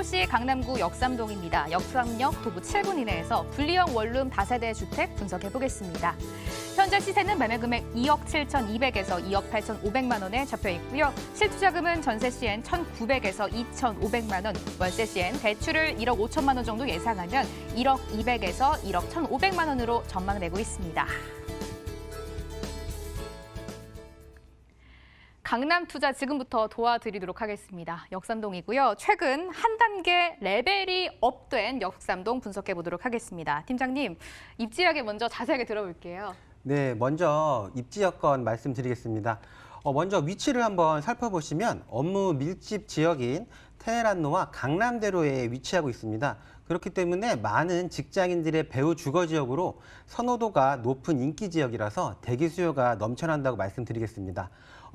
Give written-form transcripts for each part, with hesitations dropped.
서울시 강남구 역삼동입니다. 역삼역 도보 7분 이내에서 분리형 원룸 다세대 주택 분석해보겠습니다. 현재 시세는 매매 금액 2억 7,200에서 2억 8,500만 원에 잡혀 있고요. 실투자금은 전세 시엔 1,900에서 2,500만 원, 월세 시엔 대출을 1억 5천만 원 정도 예상하면 1억 200에서 1억 1,500만 원으로 전망되고 있습니다. 강남 투자 지금부터 도와드리도록 하겠습니다. 역삼동이고요. 최근 한 단계 레벨이 업된 역삼동 분석해 보도록 하겠습니다. 팀장님, 입지 이야기 먼저 자세하게 들어볼게요. 네, 먼저 입지 여건 말씀드리겠습니다. 먼저 위치를 한번 살펴보시면 업무 밀집 지역인 테헤란로와 강남대로에 위치하고 있습니다. 그렇기 때문에 많은 직장인들의 배후 주거 지역으로 선호도가 높은 인기 지역이라서 대기 수요가 넘쳐난다고 말씀드리겠습니다.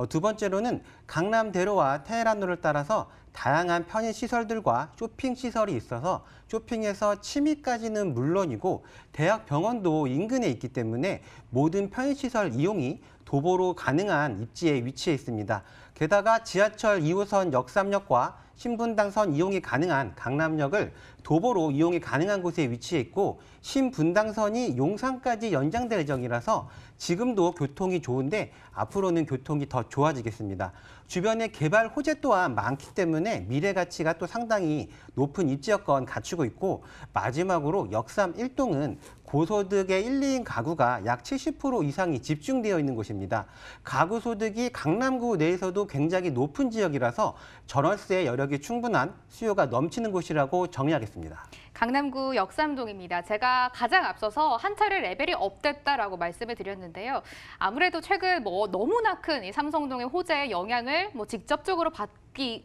두 번째로는 강남대로와 테헤란로를 따라서 다양한 편의시설들과 쇼핑시설이 있어서 쇼핑에서 취미까지는 물론이고 대학 병원도 인근에 있기 때문에 모든 편의시설 이용이 도보로 가능한 입지에 위치해 있습니다. 게다가 지하철 2호선 역삼역과 신분당선 이용이 가능한 강남역을 도보로 이용이 가능한 곳에 위치해 있고 신분당선이 용산까지 연장될 예정이라서 지금도 교통이 좋은데 앞으로는 교통이 더 좋아지겠습니다. 주변에 개발 호재 또한 많기 때문에 미래 가치가 또 상당히 높은 입지 여건 갖추고 있고 마지막으로 역삼 1동은 고소득의 1, 2인 가구가 약 70% 이상이 집중되어 있는 곳입니다. 가구 소득이 강남구 내에서도 굉장히 높은 지역이라서 전월세 여력이 충분한 수요가 넘치는 곳이라고 정의하겠습니다. 강남구 역삼동입니다. 제가 가장 앞서서 한 차례 레벨이 업됐다라고 말씀을 드렸는데요. 아무래도 최근 너무나 큰 이 삼성동의 호재의 영향을 직접적으로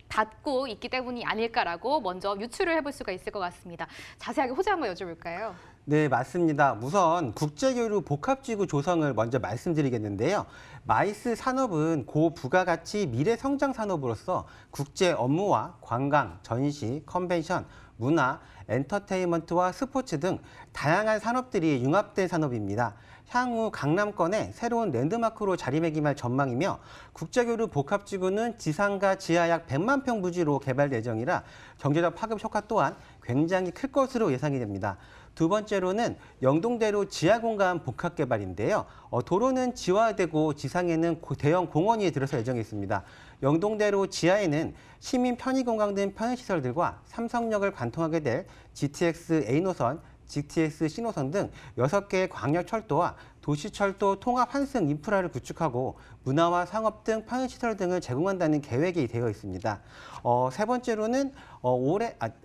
받고 있기 때문이 아닐까라고 먼저 유추를 해볼 수가 있을 것 같습니다. 자세하게 호재 한번 여쭤볼까요? 네, 맞습니다. 우선 국제교류 복합지구 조성을 먼저 말씀드리겠는데요. 마이스 산업은 고부가가치 미래성장 산업으로서 국제 업무와 관광, 전시, 컨벤션, 문화, 엔터테인먼트와 스포츠 등 다양한 산업들이 융합된 산업입니다. 향후 강남권에 새로운 랜드마크로 자리매김할 전망이며 국제교류 복합지구는 지상과 지하 약 100만 평 부지로 개발 예정이라 경제적 파급 효과 또한 굉장히 클 것으로 예상이 됩니다. 두 번째로는 영동대로 지하공간 복합개발인데요. 도로는 지하화되고 지상에는 대형 공원이 들어설 예정이 있습니다. 영동대로 지하에는 시민 편의공간 등 편의시설들과 삼성역을 관통하게 될 GTX A노선, GTX C노선 등 6개의 광역철도와 도시철도 통합 환승 인프라를 구축하고 문화와 상업 등 편의시설 등을 제공한다는 계획이 되어 있습니다. 세 번째로는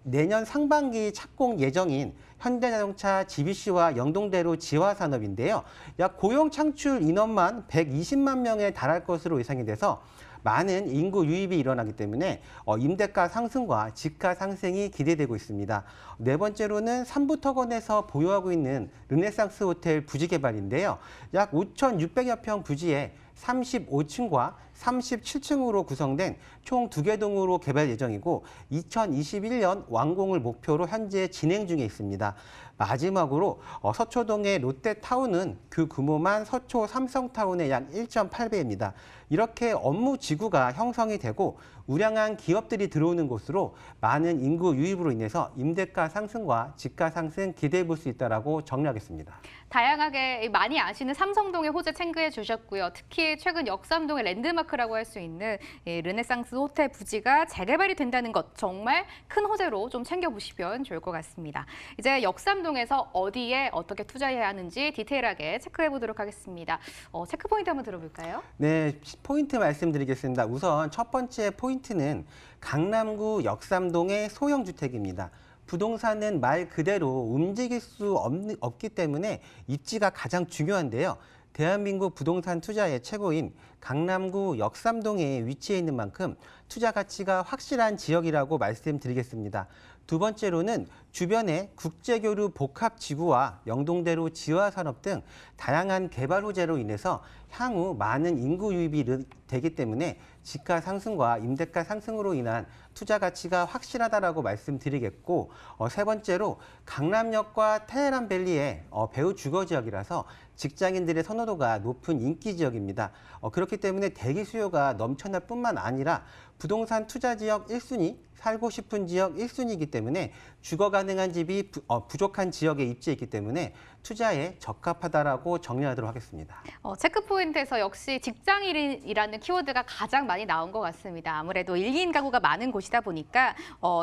내년 상반기 착공 예정인 현대자동차 GBC와 영동대로 지화산업인데요. 약 고용 창출 인원만 120만 명에 달할 것으로 예상이 돼서 많은 인구 유입이 일어나기 때문에 임대가 상승과 집가 상승이 기대되고 있습니다. 네 번째로는 삼부터건에서 보유하고 있는 르네상스 호텔 부지 개발인데요. 약 5,600여 평 부지에 35층과 37층으로 구성된 총 2개 동으로 개발 예정이고 2021년 완공을 목표로 현재 진행 중에 있습니다. 마지막으로 서초동의 롯데타운은 그 규모만 서초 삼성타운의 약 1.8배입니다. 이렇게 업무 지구가 형성이 되고 우량한 기업들이 들어오는 곳으로 많은 인구 유입으로 인해서 임대가 상승과 집가 상승 기대해 볼 수 있다고 정리하겠습니다. 다양하게 많이 아시는 삼성동의 호재 챙겨해 주셨고요. 특히 최근 역삼동의 랜드마크라고 할 수 있는 르네상스 호텔 부지가 재개발이 된다는 것 정말 큰 호재로 좀 챙겨보시면 좋을 것 같습니다. 이제 역삼동에서 어디에 어떻게 투자해야 하는지 디테일하게 체크해 보도록 하겠습니다. 체크 포인트 한번 들어볼까요? 네, 포인트 말씀드리겠습니다. 우선 첫 번째 포인트는 강남구 역삼동의 소형주택입니다. 부동산은 말 그대로 움직일 수 없기 때문에 입지가 가장 중요한데요. 대한민국 부동산 투자의 최고인 강남구 역삼동에 위치해 있는 만큼 투자 가치가 확실한 지역이라고 말씀드리겠습니다. 두 번째로는 주변에 국제교류 복합지구와 영동대로 지하산업 등 다양한 개발 호재로 인해서 향후 많은 인구 유입이 되기 때문에 집가 상승과 임대가 상승으로 인한 투자 가치가 확실하다라고 말씀드리겠고, 세 번째로 강남역과 테헤란밸리의 배후 주거 지역이라서 직장인들의 선호도가 높은 인기 지역입니다. 그렇기 때문에 대기 수요가 넘쳐날 뿐만 아니라 부동산 투자 지역 1순위 살고 싶은 지역 1순위이기 때문에 주거 가능한 집이 부족한 지역에 입지했기 때문에 투자에 적합하다라고 정리하도록 하겠습니다. 체크 포인트에서 역시 직장인이라는 키워드가 가장 많이 나온 것 같습니다. 아무래도 1, 2인 가구가 많은 곳이다 보니까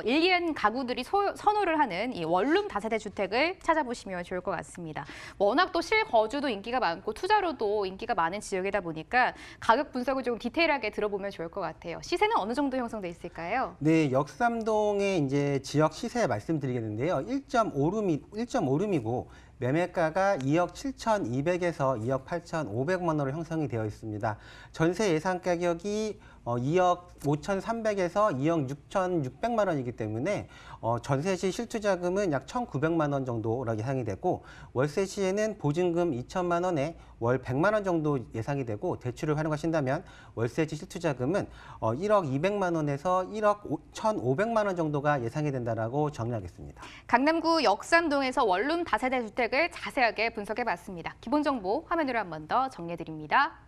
1, 2인 가구들이 선호를 하는 이 원룸 다세대 주택을 찾아보시면 좋을 것 같습니다. 워낙 또 실거주도 인기가 많고 투자로도 인기가 많은 지역이다 보니까 가격 분석을 좀 디테일하게 들어보면 좋을 것 같아요. 시세는 어느 정도 형성돼 있을까요? 네, 역삼동의 이제 지역 시세 말씀드리겠는데요. 1.5룸이고 매매가가 2억 7,200에서 2억 8,500만 원으로 형성이 되어 있습니다. 전세 예상 가격이 2억 5,300에서 2억 6,600만 원이기 때문에 전세 시 실투자금은 약 1,900만 원 정도로 예상이 되고 월세 시에는 보증금 2천만 원에 월 100만 원 정도 예상이 되고 대출을 활용하신다면 월세 시 실투자금은 1억 200만 원에서 1억 1,500만 원 정도가 예상이 된다라고 정리하겠습니다. 강남구 역삼동에서 원룸 다세대 주택을 자세하게 분석해봤습니다. 기본 정보 화면으로 한 번 더 정리해드립니다.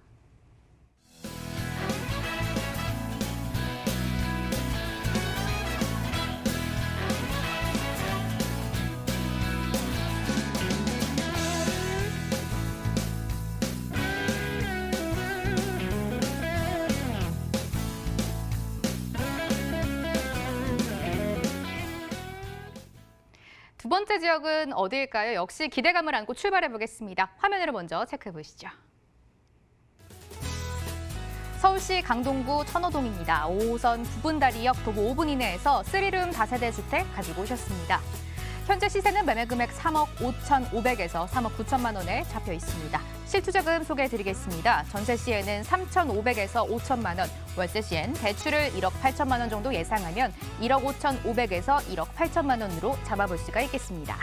두 번째 지역은 어디일까요? 역시 기대감을 안고 출발해 보겠습니다. 화면으로 먼저 체크해 보시죠. 서울시 강동구 천호동입니다. 5호선 부분다리역 도보 5분 이내에서 3룸 다세대 주택 가지고 오셨습니다. 현재 시세는 매매 금액 3억 5,500에서 3억 9천만 원에 잡혀 있습니다. 실투자금 소개해드리겠습니다. 전세 시에는 3,500에서 5천만 원, 월세 시엔 대출을 1억 8천만 원 정도 예상하면 1억 5,500에서 1억 8천만 원으로 잡아볼 수가 있겠습니다.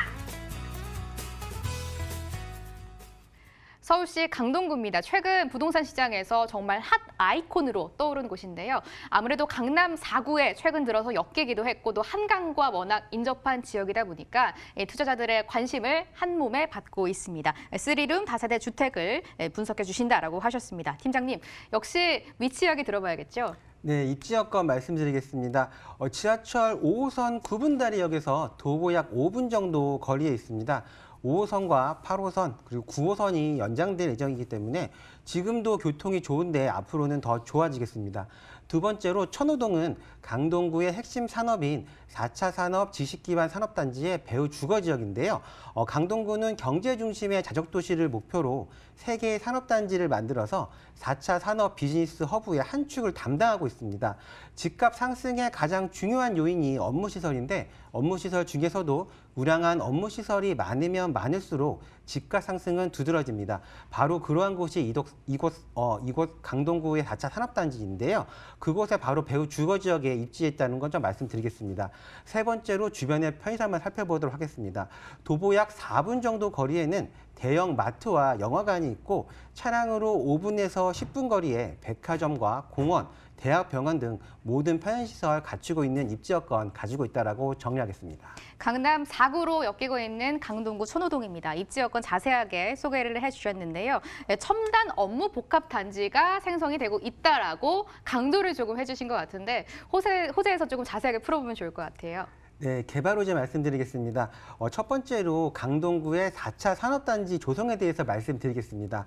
서울시 강동구입니다. 최근 부동산 시장에서 정말 핫 아이콘으로 떠오른 곳인데요. 아무래도 강남 4구에 최근 들어서 엮이기도 했고 또 한강과 워낙 인접한 지역이다 보니까 투자자들의 관심을 한 몸에 받고 있습니다. 3룸 다세대 주택을 분석해 주신다라고 하셨습니다. 팀장님, 역시 위치 이야기 들어봐야겠죠? 네, 입지 여건 말씀드리겠습니다. 지하철 5호선 구분다리역에서 도보 약 5분 정도 거리에 있습니다. 5호선과 8호선 그리고 9호선이 연장될 예정이기 때문에 지금도 교통이 좋은데 앞으로는 더 좋아지겠습니다. 두 번째로 천호동은 강동구의 핵심 산업인 4차 산업 지식기반 산업단지의 배후 주거 지역인데요. 강동구는 경제 중심의 자적도시를 목표로 3개의 산업단지를 만들어서 4차 산업 비즈니스 허브의 한 축을 담당하고 있습니다. 집값 상승의 가장 중요한 요인이 업무시설인데 업무시설 중에서도 우량한 업무시설이 많으면 많을수록 집값 상승은 두드러집니다. 바로 그러한 곳이 이곳 강동구의 4차 산업단지인데요. 그곳에 바로 배후 주거 지역에 입지했다는 건 좀 말씀드리겠습니다. 세 번째로 주변의 편의점을 살펴보도록 하겠습니다. 도보 약 4분 정도 거리에는 대형 마트와 영화관이 있고 차량으로 5분에서 10분 거리에 백화점과 공원, 대학병원 등 모든 편의시설 갖추고 있는 입지 여건 가지고 있다라고 정리하겠습니다. 강남 4구로 엮이고 있는 강동구 천호동입니다. 입지 여건 자세하게 소개를 해주셨는데요. 첨단 업무 복합 단지가 생성이 되고 있다라고 강조를 조금 해주신 것 같은데 호재에서 조금 자세하게 풀어보면 좋을 것 같아요. 네, 개발 호재 말씀드리겠습니다. 첫 번째로 강동구의 4차 산업단지 조성에 대해서 말씀드리겠습니다.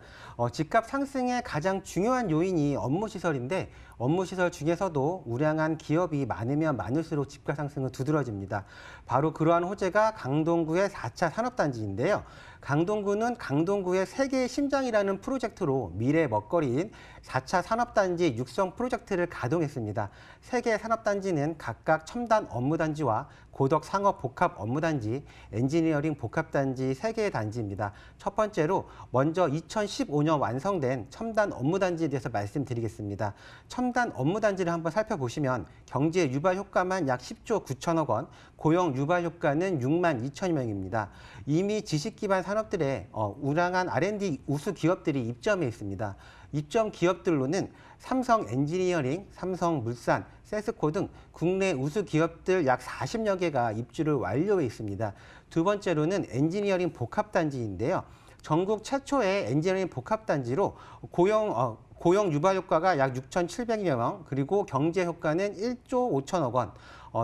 집값 상승의 가장 중요한 요인이 업무시설인데 업무시설 중에서도 우량한 기업이 많으면 많을수록 집값 상승은 두드러집니다. 바로 그러한 호재가 강동구의 4차 산업단지인데요. 강동구는 강동구의 세계의 심장이라는 프로젝트로 미래 먹거리인 4차 산업단지 육성 프로젝트를 가동했습니다. 세 개의 산업단지는 각각 첨단 업무단지와 고덕 상업 복합 업무단지, 엔지니어링 복합단지 3개의 단지입니다. 첫 번째로 먼저 2015년 완성된 첨단 업무단지에 대해서 말씀드리겠습니다. 첨단 업무단지를 한번 살펴보시면 경제 유발 효과만 약 10조 9천억 원, 고용 유발 효과는 6만 2천여 명입니다. 이미 지식기반 산업들의 우량한 R&D 우수 기업들이 입점해 있습니다. 입점 기업들로는 삼성 엔지니어링, 삼성물산, 세스코 등 국내 우수 기업들 약 40여 개가 입주를 완료해 있습니다. 두 번째로는 엔지니어링 복합단지인데요. 전국 최초의 엔지니어링 복합단지로 고용 유발 효과가 약 6,700여 명, 그리고 경제 효과는 1조 5천억 원,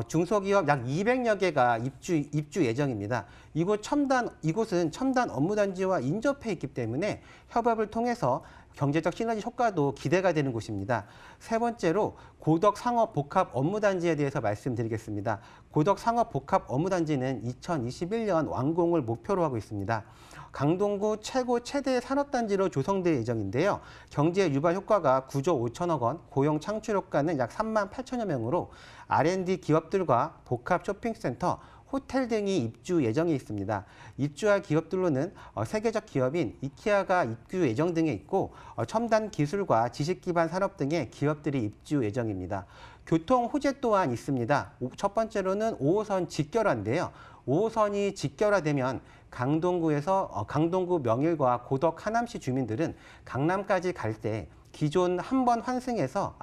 중소기업 약 200여 개가 입주 예정입니다. 이곳은 첨단 업무단지와 인접해 있기 때문에 협업을 통해서 경제적 시너지 효과도 기대가 되는 곳입니다. 세 번째로 고덕 상업 복합 업무단지에 대해서 말씀드리겠습니다. 고덕 상업 복합 업무단지는 2021년 완공을 목표로 하고 있습니다. 강동구 최대 산업단지로 조성될 예정인데요. 경제 유발 효과가 9조 5천억 원, 고용 창출 효과는 약 3만 8천여 명으로 R&D 기업들과 복합 쇼핑센터, 호텔 등이 입주 예정에 있습니다. 입주할 기업들로는 세계적 기업인 이케아가 입주 예정 등에 있고 첨단 기술과 지식 기반 산업 등의 기업들이 입주 예정입니다. 교통 호재 또한 있습니다. 첫 번째로는 5호선 직결화인데요. 5호선이 직결화되면 강동구 명일과 고덕 하남시 주민들은 강남까지 갈 때 기존 두 번 환승에서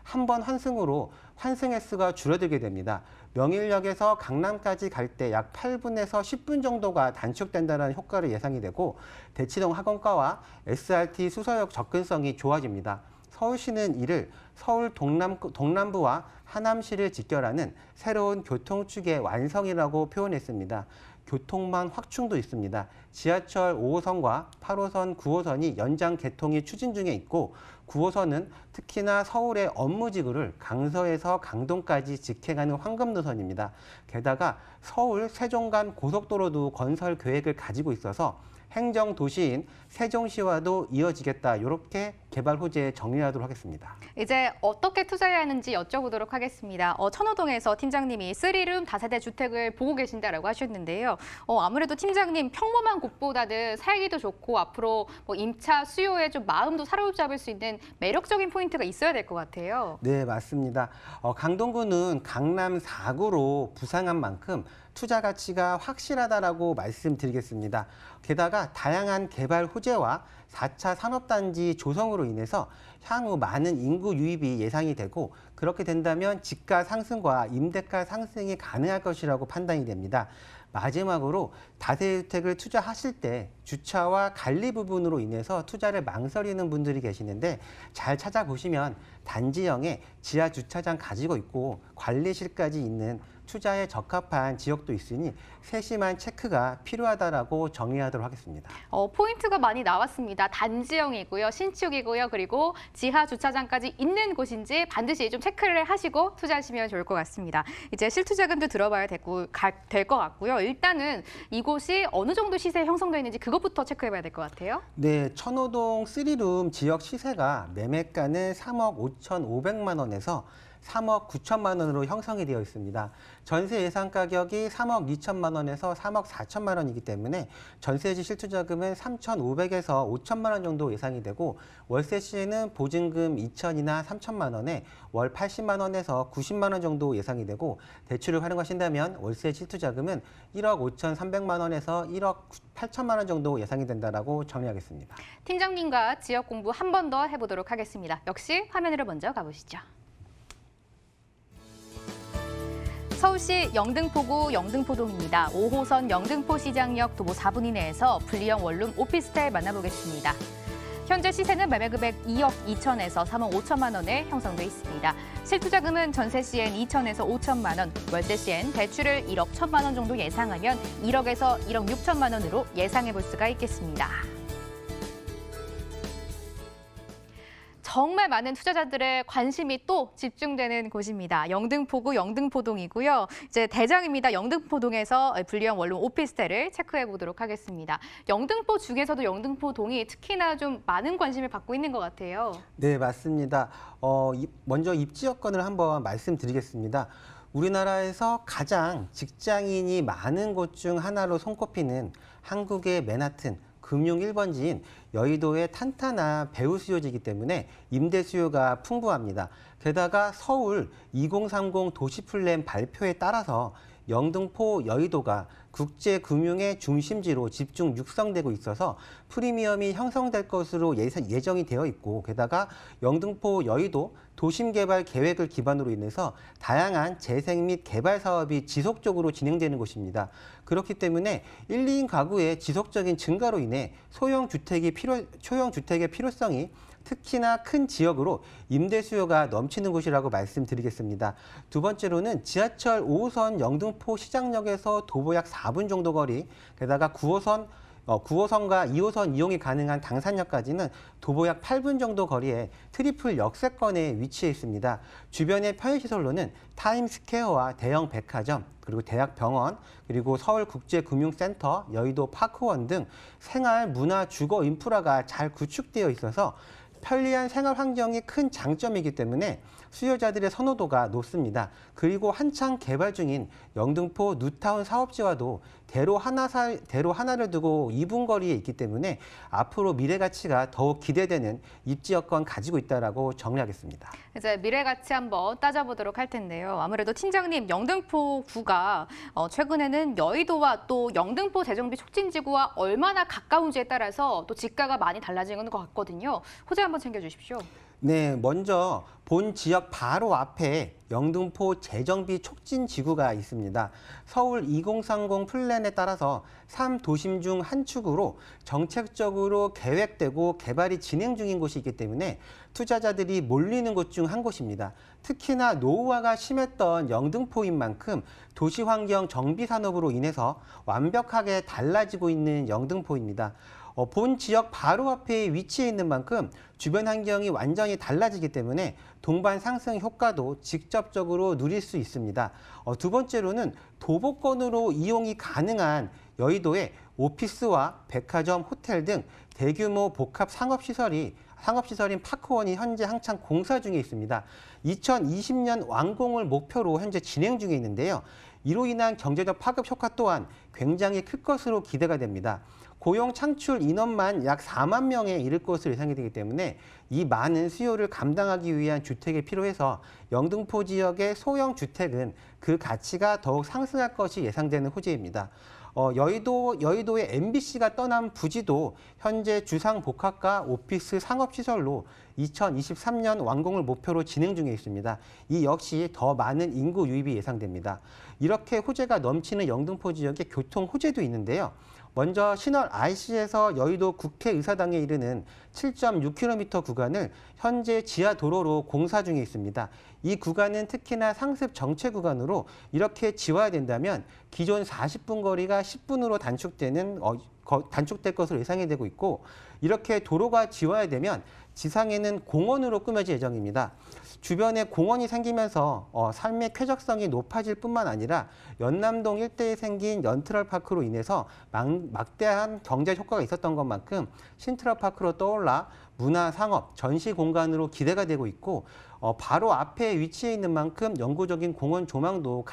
한 번 환승으로 환승 횟수가 줄어들게 됩니다. 명일역에서 강남까지 갈 때 약 8분에서 10분 정도가 단축된다는 효과를 예상이 되고 대치동 학원가와 SRT 수서역 접근성이 좋아집니다. 서울시는 이를 서울 동남부와 하남시를 직결하는 새로운 교통축의 완성이라고 표현했습니다. 교통망 확충도 있습니다. 지하철 5호선과 8호선, 9호선이 연장 개통이 추진 중에 있고 9호선은 특히나 서울의 업무지구를 강서에서 강동까지 직행하는 황금 노선입니다. 게다가 서울 세종 간 고속도로도 건설 계획을 가지고 있어서 행정도시인 세종시와도 이어지겠다. 이렇게 개발 호재 정리하도록 하겠습니다. 이제 어떻게 투자해야 하는지 여쭤보도록 하겠습니다. 천호동에서 팀장님이 3룸 다세대 주택을 보고 계신다라고 하셨는데요. 아무래도 팀장님 평범한 곳보다는 살기도 좋고 앞으로 임차 수요에 좀 마음도 사로잡을 수 있는 매력적인 포인트가 있어야 될 것 같아요. 네, 맞습니다. 강동구는 강남 4구로 부상한 만큼 투자 가치가 확실하다라고 말씀드리겠습니다. 게다가 다양한 개발 호재와 4차 산업단지 조성으로 인해서 향후 많은 인구 유입이 예상이 되고 그렇게 된다면 집가 상승과 임대가 상승이 가능할 것이라고 판단이 됩니다. 마지막으로 다세대주택을 투자하실 때 주차와 관리 부분으로 인해서 투자를 망설이는 분들이 계시는데 잘 찾아보시면 단지형의 지하 주차장 가지고 있고 관리실까지 있는 투자에 적합한 지역도 있으니 세심한 체크가 필요하다라고 정리하도록 하겠습니다. 포인트가 많이 나왔습니다. 단지형이고요, 신축이고요, 그리고 지하 주차장까지 있는 곳인지 반드시 좀 체크를 하시고 투자하시면 좋을 것 같습니다. 이제 실투자금도 들어봐야 될 것 같고요. 일단은 이곳이 어느 정도 시세에 형성되어 있는지 그것부터 체크해봐야 될 것 같아요. 네, 천호동 3룸 지역 시세가 매매가는 3억 5,500만 원에서 3억 9천만 원으로 형성이 되어 있습니다. 전세 예상 가격이 3억 2천만 원에서 3억 4천만 원이기 때문에 전세지 실투자금은 3,500에서 5천만 원 정도 예상이 되고 월세 시에는 보증금 2천이나 3천만 원에 월 80만 원에서 90만 원 정도 예상이 되고 대출을 활용하신다면 월세 실투자금은 1억 5,300만 원에서 1억 8천만 원 정도 예상이 된다라고 정리하겠습니다. 팀장님과 지역 공부 한 번 더 해보도록 하겠습니다. 역시 화면으로 먼저 가보시죠. 서울시 영등포구 영등포동입니다. 5호선 영등포시장역 도보 4분 이내에서 분리형 원룸 오피스텔 만나보겠습니다. 현재 시세는 매매 금액 2억 2천에서 3억 5천만 원에 형성돼 있습니다. 실투자금은 전세 시엔 2천에서 5천만 원, 월세 시엔 대출을 1억 1천만 원 정도 예상하면 1억에서 1억 6천만 원으로 예상해 볼 수가 있겠습니다. 정말 많은 투자자들의 관심이 또 집중되는 곳입니다. 영등포구 영등포동이고요. 이제 대장입니다. 영등포동에서 분리형 원룸 오피스텔을 체크해 보도록 하겠습니다. 영등포 중에서도 영등포동이 특히나 좀 많은 관심을 받고 있는 것 같아요. 네, 맞습니다. 먼저 입지 여건을 한번 말씀드리겠습니다. 우리나라에서 가장 직장인이 많은 곳 중 하나로 손꼽히는 한국의 맨하튼, 금융 1번지인 여의도의 탄탄한 배우 수요지이기 때문에 임대 수요가 풍부합니다. 게다가 서울 2030 도시플랜 발표에 따라서 영등포 여의도가 국제금융의 중심지로 집중 육성되고 있어서 프리미엄이 형성될 것으로 예정이 되어 있고 게다가 영등포 여의도 도심개발 계획을 기반으로 인해서 다양한 재생 및 개발 사업이 지속적으로 진행되는 곳입니다. 그렇기 때문에 1, 2인 가구의 지속적인 증가로 인해 소형 주택의 필요성이 특히나 큰 지역으로 임대 수요가 넘치는 곳이라고 말씀드리겠습니다. 두 번째로는 지하철 5호선 영등포 시장역에서 도보 약 4분 정도 거리, 게다가 9호선과 2호선 이용이 가능한 당산역까지는 도보 약 8분 정도 거리에 트리플 역세권에 위치해 있습니다. 주변의 편의시설로는 타임스퀘어와 대형 백화점, 그리고 대학병원, 그리고 서울국제금융센터, 여의도 파크원 등 생활, 문화, 주거 인프라가 잘 구축되어 있어서 편리한 생활 환경이 큰 장점이기 때문에 수요자들의 선호도가 높습니다. 그리고 한창 개발 중인 영등포 뉴타운 사업지와도 대로 하나를 두고 2분 거리에 있기 때문에 앞으로 미래 가치가 더욱 기대되는 입지 여건 가지고 있다라고 정리하겠습니다. 이제 미래 가치 한번 따져보도록 할 텐데요. 아무래도 팀장님, 영등포구가 최근에는 여의도와 또 영등포 대정비 촉진지구와 얼마나 가까운지에 따라서 또 지가가 많이 달라지는 것 같거든요. 호재 한번 챙겨주십시오. 네, 먼저 본 지역 바로 앞에 영등포 재정비 촉진 지구가 있습니다. 서울 2030 플랜에 따라서 3도심 중 한 축으로 정책적으로 계획되고 개발이 진행 중인 곳이 있기 때문에 투자자들이 몰리는 곳 중 한 곳입니다. 특히나 노후화가 심했던 영등포인 만큼 도시환경 정비 산업으로 인해서 완벽하게 달라지고 있는 영등포입니다. 본 지역 바로 앞에 위치해 있는 만큼 주변 환경이 완전히 달라지기 때문에 동반 상승 효과도 직접적으로 누릴 수 있습니다. 두 번째로는 도보권으로 이용이 가능한 여의도에 오피스와 백화점, 호텔 등 대규모 복합 상업시설인 파크원이 현재 한창 공사 중에 있습니다. 2020년 완공을 목표로 현재 진행 중에 있는데요. 이로 인한 경제적 파급 효과 또한 굉장히 클 것으로 기대가 됩니다. 고용 창출 인원만 약 4만 명에 이를 것으로 예상이 되기 때문에 이 많은 수요를 감당하기 위한 주택이 필요해서 영등포 지역의 소형 주택은 그 가치가 더욱 상승할 것이 예상되는 호재입니다. 여의도의 MBC가 떠난 부지도 현재 주상복합과 오피스 상업시설로 2023년 완공을 목표로 진행 중에 있습니다. 이 역시 더 많은 인구 유입이 예상됩니다. 이렇게 호재가 넘치는 영등포 지역의 교통 호재도 있는데요. 먼저 신월 IC에서 여의도 국회의사당에 이르는 7.6km 구간을 현재 지하도로로 공사 중에 있습니다. 이 구간은 특히나 상습 정체 구간으로 이렇게 지어야 된다면 기존 40분 거리가 10분으로 단축될 것으로 예상이 되고 있고, 이렇게 도로가 지어야 되면 지상에는 공원으로 꾸며질 예정입니다. 주변에 공원이 생기면서 삶의 쾌적성이 높아질 뿐만 아니라 연남동 일대에 생긴 연트럴파크로 인해서 막대한 경제 효과가 있었던 것만큼 신트럴파크로 떠올라 문화, 상업, 전시 공간으로 기대가 되고 있고, 바로 앞에 위치해 있는 만큼 영구적인 공원 조망도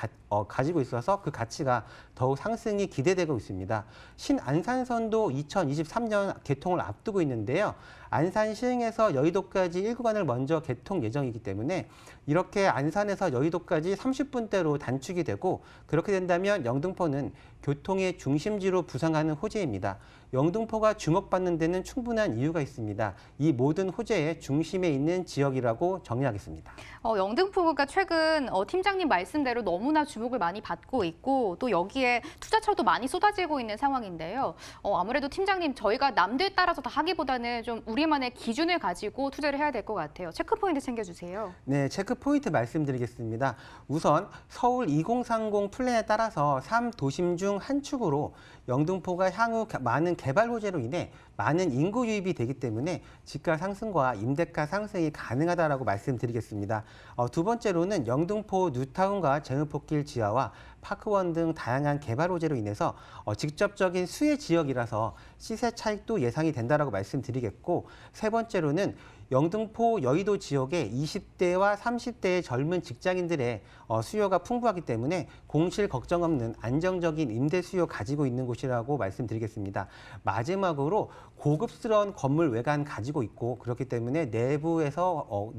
가지고 있어서 그 가치가 더욱 상승이 기대되고 있습니다. 신안산선도 2023년 개통을 앞두고 있는데요. 안산 시흥에서 여의도까지 1구간을 먼저 개통 예정이기 때문에 이렇게 안산에서 여의도까지 30분대로 단축이 되고, 그렇게 된다면 영등포는 교통의 중심지로 부상하는 호재입니다. 영등포가 주목받는 데는 충분한 이유가 있습니다. 이 모든 호재의 중심에 있는 지역이라고 정리하겠습니다. 영등포구가 최근 팀장님 말씀대로 너무나 주목을 많이 받고 있고 또 여기에 투자처도 많이 쏟아지고 있는 상황인데요. 아무래도 팀장님, 저희가 남들 따라서 다 하기보다는 좀 우리만의 기준을 가지고 투자를 해야 될 것 같아요. 체크포인트 챙겨주세요. 네, 체크포인트 말씀드리겠습니다. 우선 서울 2030 플랜에 따라서 3도심 중 한 축으로 영등포가 향후 많은 개발 호재로 인해 많은 인구 유입이 되기 때문에 집가 상승과 임대가 상승이 가능하다라고 말씀드리겠습니다. 두 번째로는 영등포 뉴타운과 제흥포길 지하와 파크원 등 다양한 개발 호재로 인해서 직접적인 수혜 지역이라서 시세 차익도 예상이 된다라고 말씀드리겠고, 세 번째로는 영등포 여의도 지역의 20대와 30대의 젊은 직장인들의 수요가 풍부하기 때문에 공실 걱정 없는 안정적인 임대 수요 가지고 있는 곳이라고 말씀드리겠습니다. 마지막으로 고급스러운 건물 외관 가지고 있고, 그렇기 때문에 내부에서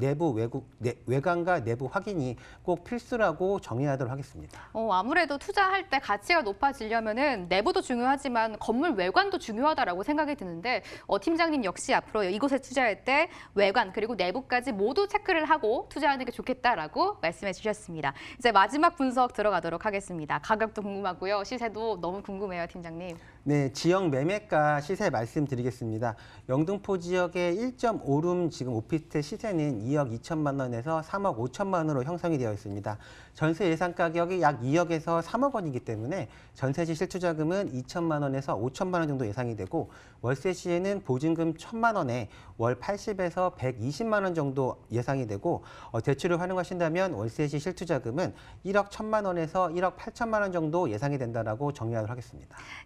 외관과 내부 확인이 꼭 필수라고 정의하도록 하겠습니다. 아무래도 투자할 때 가치가 높아지려면은 내부도 중요하지만 건물 외관도 중요하다라고 생각이 드는데 팀장님 역시 앞으로 이곳에 투자할 때 외관 그리고 내부까지 모두 체크를 하고 투자하는 게 좋겠다라고 말씀해 주셨습니다. 이제 마지막 분석 들어가도록 하겠습니다. 가격도 궁금하고요. 시세도 너무 궁금해요, 팀장님. 네, 지역 매매가 시세 말씀드리겠습니다. 영등포 지역의 1.5룸 지금 오피스텔 시세는 2억 2천만 원에서 3억 5천만 원으로 형성이 되어 있습니다. 전세 예상 가격이 약 2억에서 3억 원이기 때문에 전세 시 실투자금은 2천만 원에서 5천만 원 정도 예상이 되고 월세 시에는 보증금 1천만 원에 월 80에서 120만 원 정도 예상이 되고 대출을 활용하신다면 월세 시 실투자금은 1억 1천만 원에서 1억 8천만 원 정도 예상이 된다라고 정리하도록 하겠습니다.